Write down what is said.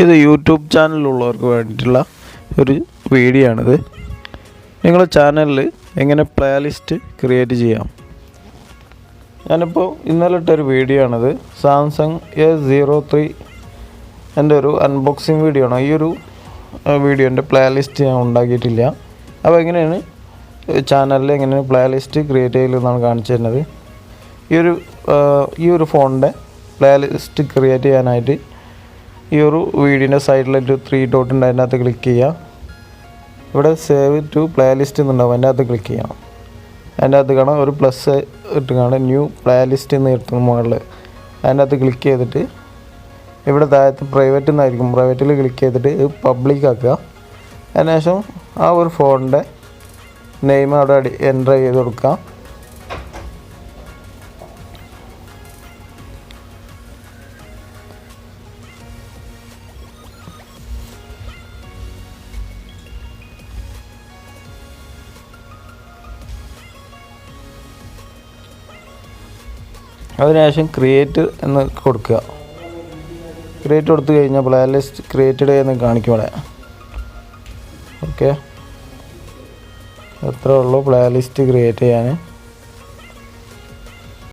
ഇത് യൂട്യൂബ് ചാനലിലുള്ളവർക്ക് വേണ്ടിയിട്ടുള്ള ഒരു വീഡിയോ ആണിത്. നിങ്ങളുടെ ചാനലിൽ എങ്ങനെ പ്ലേലിസ്റ്റ് ക്രിയേറ്റ് ചെയ്യാം. ഞാനിപ്പോൾ ഇന്നലെ ഇട്ടൊരു വീഡിയോ ആണിത്. സാംസങ് A03 എൻ്റെ ഒരു അൺബോക്സിങ് വീഡിയോ ആണ്. ഈ ഒരു വീഡിയോൻ്റെ പ്ലേലിസ്റ്റ് ഞാൻ ഉണ്ടാക്കിയിട്ടില്ല. അപ്പോൾ എങ്ങനെയാണ് ചാനലിൽ എങ്ങനെയാണ് പ്ലേലിസ്റ്റ് ക്രിയേറ്റ് ചെയ്യലെന്നാണ് കാണിച്ചു തരുന്നത്. ഈ ഒരു ഫോണിൻ്റെ പ്ലേലിസ്റ്റ് ക്രിയേറ്റ് ചെയ്യാനായിട്ട് ഈ ഒരു വീഡിയോൻ്റെ സൈഡിലൊരു 3 ഡോട്ട് ഉണ്ട്. അതിൻ്റെ അകത്ത് ക്ലിക്ക് ചെയ്യുക. ഇവിടെ സേവ് ടു പ്ലേലിസ്റ്റ് എന്നുണ്ടാവും. അതിൻ്റെ അകത്ത് ക്ലിക്ക് ചെയ്യണം. അതിൻ്റെ അകത്ത് കാണാം ഒരു പ്ലസ് ഇട്ട് കാണാം ന്യൂ പ്ലേലിസ്റ്റ് എന്ന് കിട്ടുന്ന മുകളിൽ. അതിൻ്റെ അകത്ത് ക്ലിക്ക് ചെയ്തിട്ട് ഇവിടെ താഴത്ത് പ്രൈവറ്റ് എന്നായിരിക്കും. പ്രൈവറ്റിൽ ക്ലിക്ക് ചെയ്തിട്ട് പബ്ലിക് ആക്കുക. അതിനുശേഷം ആ ഒരു ഫോണിൻ്റെ നെയിം അവിടെ എൻ്റർ ചെയ്ത് കൊടുക്കുക. അതിനുശേഷം ക്രിയേറ്റ് എന്ന് കൊടുക്കുക. ക്രിയേറ്റ് കൊടുത്തു കഴിഞ്ഞാൽ പ്ലേലിസ്റ്റ് ക്രിയേറ്റഡ് എന്ന് കാണിക്കും ഇവിടെ. ഓക്കെ, എത്ര ഉള്ളൂ പ്ലേലിസ്റ്റ് ക്രിയേറ്റ് ചെയ്യാൻ.